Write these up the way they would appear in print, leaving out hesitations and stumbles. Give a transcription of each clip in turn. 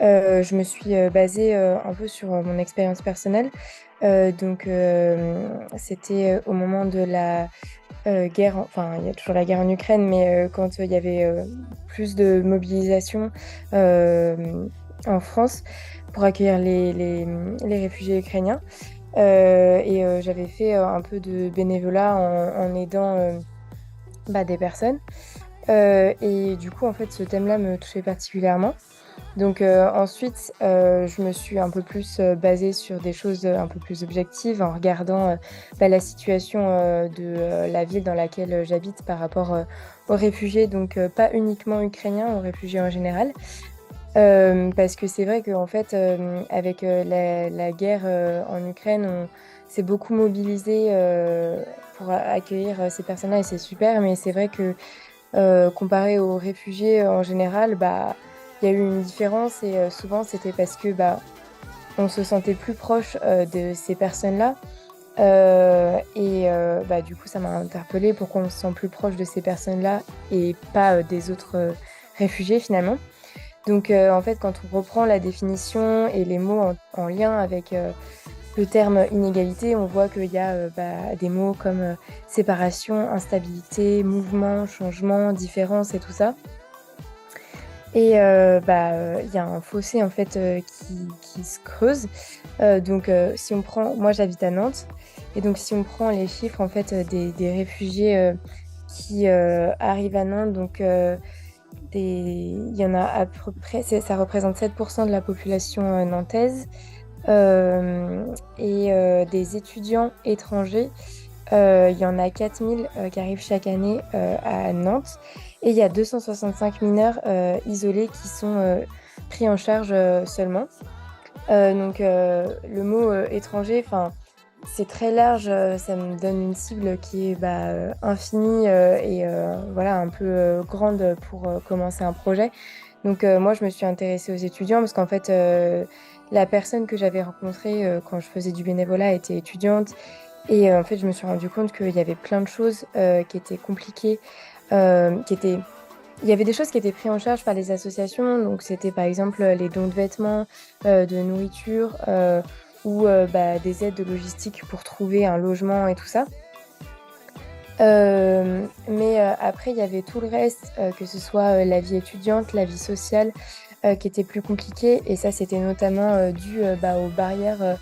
Je me suis basée un peu sur mon expérience personnelle. C'était au moment de la guerre, enfin, il y a toujours la guerre en Ukraine, mais quand il y avait plus de mobilisation euh, en France pour accueillir les réfugiés ukrainiens. J'avais fait un peu de bénévolat en aidant des personnes. Et du coup, en fait, ce thème-là me touchait particulièrement. Ensuite, je me suis un peu plus basée sur des choses un peu plus objectives en regardant la situation de la ville dans laquelle j'habite par rapport aux réfugiés, pas uniquement ukrainiens, aux réfugiés en général. Parce que c'est vrai qu'en fait, avec la guerre en Ukraine, on s'est beaucoup mobilisé pour accueillir ces personnes-là et c'est super, mais c'est vrai que comparé aux réfugiés en général, il y a eu une différence et souvent c'était parce que on se sentait plus proche de ces personnes-là. Du coup, ça m'a interpellée pourquoi on se sent plus proche de ces personnes-là et pas des autres réfugiés finalement. En fait, quand on reprend la définition et les mots en lien avec le terme inégalité, on voit qu'il y a des mots comme séparation, instabilité, mouvement, changement, différence et tout ça. Il y a un fossé en fait qui se creuse. Si on prend, moi j'habite à Nantes, et donc si on prend les chiffres en fait des réfugiés qui arrivent à Nantes, il y en a à peu près, ça représente 7% de la population nantaise. Des étudiants étrangers, il y en a 4000 qui arrivent chaque année à Nantes. Et il y a 265 mineurs isolés qui sont pris en charge seulement. Le mot étranger, enfin, c'est très large, ça me donne une cible qui est infinie voilà, un peu grande pour commencer un projet. Moi, je me suis intéressée aux étudiants parce qu'en fait, la personne que j'avais rencontrée quand je faisais du bénévolat était étudiante. En fait, je me suis rendu compte qu'il y avait plein de choses qui étaient compliquées, qui étaient il y avait des choses qui étaient prises en charge par les associations, donc c'était par exemple les dons de vêtements, de nourriture des aides de logistique pour trouver un logement et tout ça. Après, il y avait tout le reste, que ce soit la vie étudiante, la vie sociale, qui était plus compliquée. Et ça, c'était notamment dû aux barrières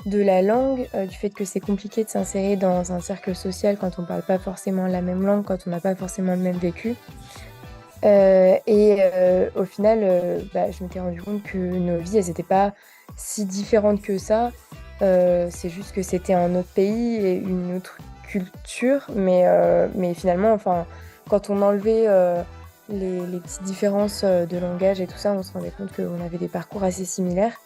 de la langue, du fait que c'est compliqué de s'insérer dans un cercle social quand on ne parle pas forcément la même langue, quand on n'a pas forcément le même vécu. Au final, je m'étais rendu compte que nos vies, elles n'étaient pas si différentes que ça. C'est juste que c'était un autre pays et une autre culture. Mais finalement, enfin, quand on enlevait les petites différences de langage et tout ça, on se rendait compte qu'on avait des parcours assez similaires.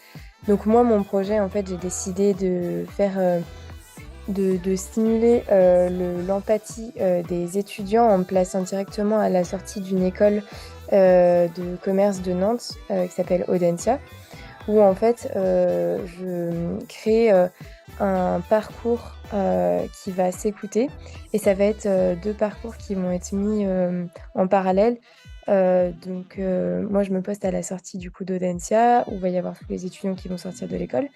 Donc moi, mon projet, en fait, j'ai décidé de faire de stimuler l'empathie des étudiants en me plaçant directement à la sortie d'une école de commerce de Nantes qui s'appelle Audencia, où en fait je crée un parcours qui va s'écouter et ça va être deux parcours qui vont être mis en parallèle. Moi, je me poste à la sortie du coup d'Audencia, où il va y avoir tous les étudiants qui vont sortir de l'école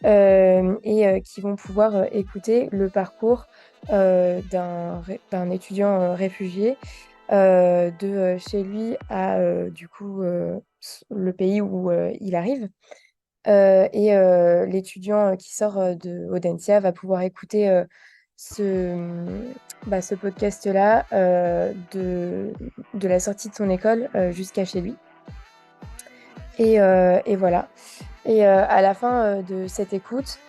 qui vont pouvoir écouter le parcours d'un étudiant réfugié de chez lui à le pays où il arrive. L'étudiant qui sort de Audencia va pouvoir écouter ce podcast-là de la sortie de son école jusqu'à chez lui. Et voilà. À la fin de cette écoute,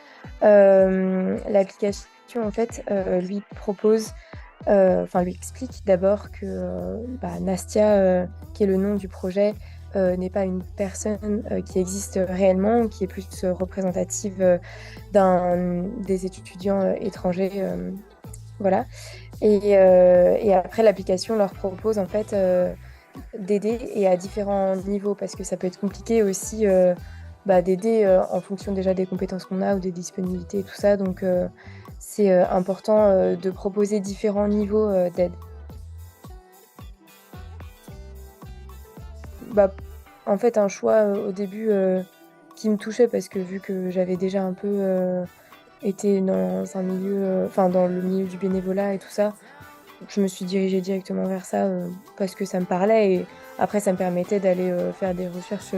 l'application en fait lui propose, enfin lui explique d'abord que Nastia, qui est le nom du projet, n'est pas une personne qui existe réellement, qui est plus représentative des étudiants étrangers, voilà. Et après, l'application leur propose en fait d'aider et à différents niveaux parce que ça peut être compliqué aussi d'aider en fonction déjà des compétences qu'on a ou des disponibilités et tout ça. C'est important de proposer différents niveaux d'aide. Bah, en fait un choix au début qui me touchait parce que vu que j'avais déjà un peu été dans un milieu, enfin dans le milieu du bénévolat et tout ça, je me suis dirigée directement vers ça parce que ça me parlait et après ça me permettait d'aller faire des recherches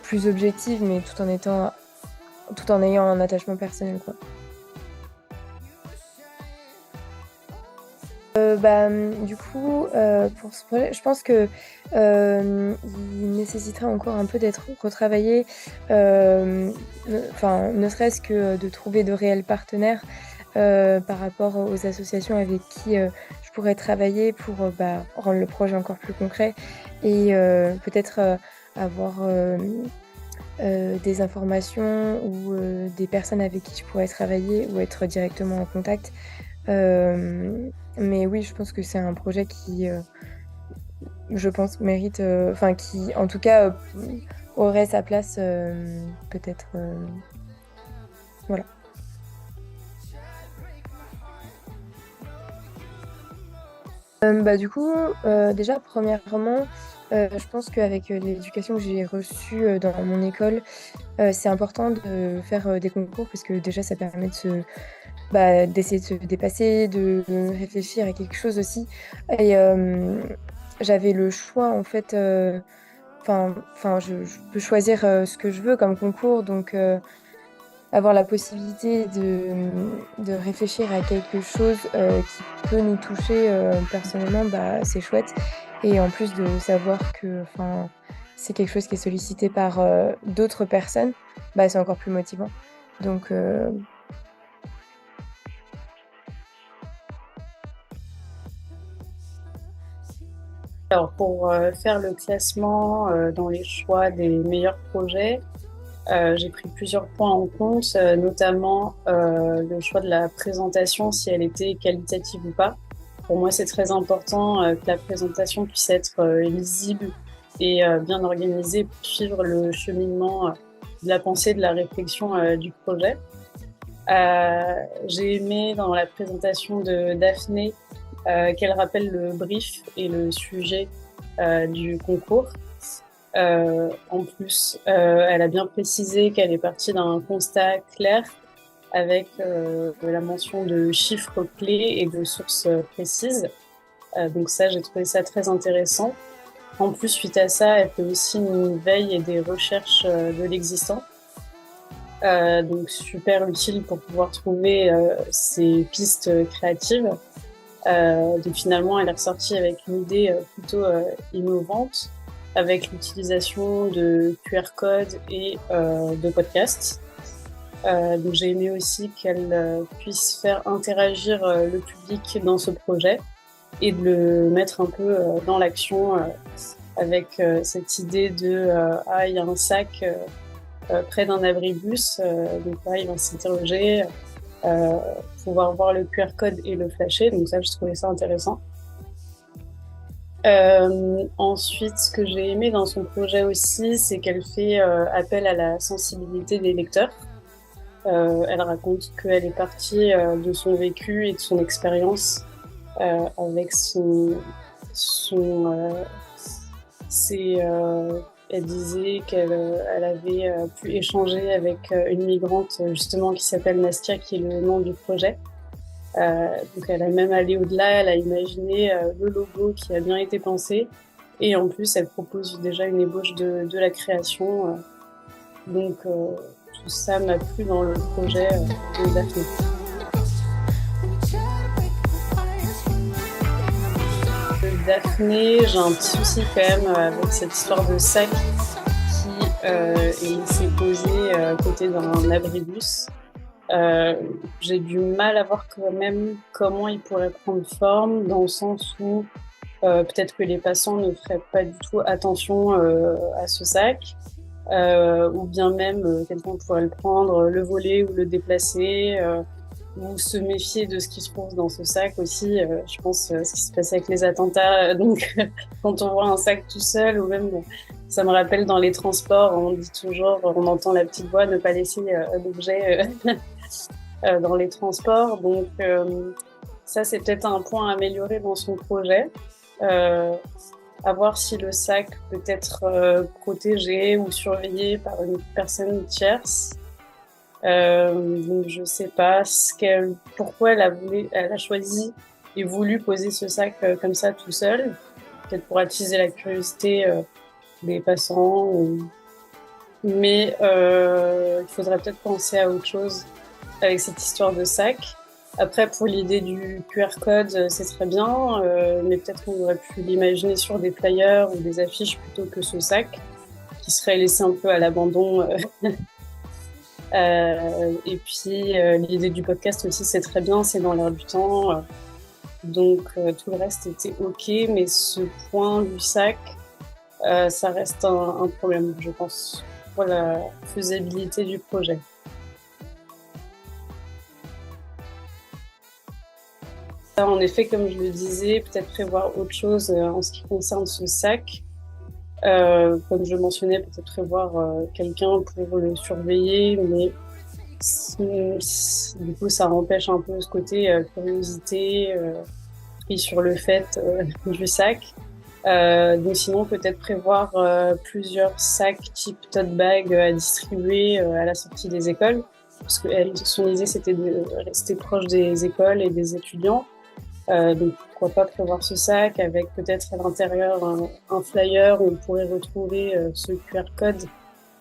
plus objectives mais tout en ayant un attachement personnel quoi. Du coup, pour ce projet, je pense que il nécessiterait encore un peu d'être retravaillé, enfin, ne serait-ce que de trouver de réels partenaires par rapport aux associations avec qui je pourrais travailler pour rendre le projet encore plus concret et peut-être avoir des informations ou des personnes avec qui je pourrais travailler ou être directement en contact. Mais oui, je pense que c'est un projet qui, je pense, mérite, enfin qui, en tout cas, aurait sa place, peut-être, voilà. Du coup, déjà, premièrement, je pense qu'avec l'éducation que j'ai reçue dans mon école, c'est important de faire des concours parce que déjà, ça permet d'essayer de se dépasser, de réfléchir à quelque chose aussi. Et j'avais le choix, en fait, je peux choisir ce que je veux comme concours, donc avoir la possibilité de réfléchir à quelque chose qui peut nous toucher personnellement, c'est chouette. Et en plus de savoir que c'est quelque chose qui est sollicité par d'autres personnes, c'est encore plus motivant. Donc, Alors, pour faire le classement dans les choix des meilleurs projets, j'ai pris plusieurs points en compte, notamment le choix de la présentation, si elle était qualitative ou pas. Pour moi, c'est très important que la présentation puisse être lisible et bien organisée pour suivre le cheminement de la pensée, de la réflexion du projet. J'ai aimé dans la présentation de Daphné qu'elle rappelle le brief et le sujet du concours. En plus, elle a bien précisé qu'elle est partie d'un constat clair avec la mention de chiffres clés et de sources précises. Donc ça, j'ai trouvé ça très intéressant. En plus, suite à ça, elle fait aussi une veille et des recherches de l'existant. Donc super utile pour pouvoir trouver ces pistes créatives. Donc finalement, elle est ressortie avec une idée plutôt innovante, avec l'utilisation de QR codes et de podcasts. Donc j'ai aimé aussi qu'elle puisse faire interagir le public dans ce projet et de le mettre un peu dans l'action avec cette idée de ah, il y a un sac près d'un abribus, donc là il va s'interroger, pouvoir voir le QR code et le flasher, donc ça je trouvais ça intéressant. Ensuite, ce que j'ai aimé dans son projet aussi, c'est qu'elle fait appel à la sensibilité des lecteurs. Elle raconte qu'elle est partie de son vécu et de son expérience avec ses, elle disait qu'elle avait pu échanger avec une migrante justement qui s'appelle Nastia, qui est le nom du projet. Donc elle a même allé au-delà, elle a imaginé le logo qui a bien été pensé et en plus elle propose déjà une ébauche de la création. Donc tout ça m'a plu dans le projet de Daphné. Daphné, j'ai un petit souci quand même avec cette histoire de sac qui est laissé posé à côté d'un abribus. J'ai du mal à voir quand même comment il pourrait prendre forme, dans le sens où peut-être que les passants ne feraient pas du tout attention à ce sac, ou bien même quelqu'un pourrait le prendre, le voler ou le déplacer, ou se méfier de ce qui se trouve dans ce sac aussi. Je pense ce qui s'est passé avec les attentats. Donc, quand on voit un sac tout seul, ou même, ça me rappelle dans les transports, on dit toujours, on entend la petite voix, ne pas laisser d'objet dans les transports. Donc, ça, c'est peut-être un point à améliorer dans son projet. à voir si le sac peut être protégé ou surveillé par une personne tierce. Donc je sais pas pourquoi elle a choisi et voulu poser ce sac comme ça tout seul. Peut-être pour attiser la curiosité des passants. Mais il faudrait peut-être penser à autre chose avec cette histoire de sac. Après, pour l'idée du QR code, c'est très bien, mais peut-être qu'on aurait pu l'imaginer sur des flyers ou des affiches plutôt que ce sac, qui serait laissé un peu à l'abandon. Et puis, l'idée du podcast aussi, c'est très bien, c'est dans l'air du temps. Donc, tout le reste était OK, mais ce point du sac, ça reste un problème, je pense, pour la faisabilité du projet. En effet, comme je le disais, peut-être prévoir autre chose en ce qui concerne ce sac. Comme je le mentionnais, peut-être prévoir quelqu'un pour le surveiller, mais du coup, ça empêche un peu ce côté curiosité pris sur le fait du sac. Donc sinon, peut-être prévoir plusieurs sacs type tote bag à distribuer à la sortie des écoles, parce que son idée, c'était de rester proche des écoles et des étudiants. Donc pourquoi pas prévoir ce sac avec peut-être à l'intérieur un flyer où on pourrait retrouver ce QR code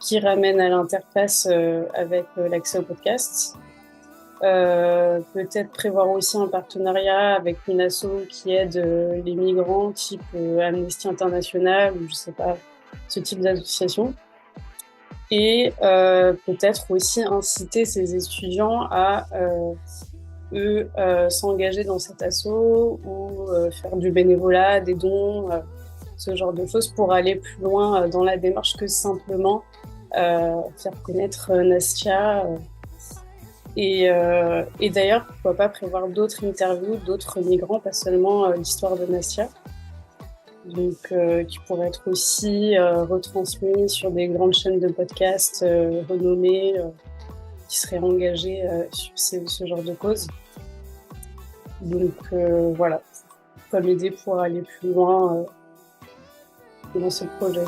qui ramène à l'interface avec l'accès au podcast. Peut-être prévoir aussi un partenariat avec une asso qui aide les migrants type Amnesty International ou je sais pas, ce type d'association. Et peut-être aussi inciter ces étudiants à s'engager dans cet assaut ou faire du bénévolat, des dons, ce genre de choses pour aller plus loin dans la démarche que simplement faire connaître Nastia. Et d'ailleurs, pourquoi pas prévoir d'autres interviews, d'autres migrants, pas seulement l'histoire de Nastia, donc qui pourrait être aussi retransmis sur des grandes chaînes de podcasts renommées qui seraient engagées sur ce genre de cause. Donc voilà, comme idée pour aller plus loin dans ce projet.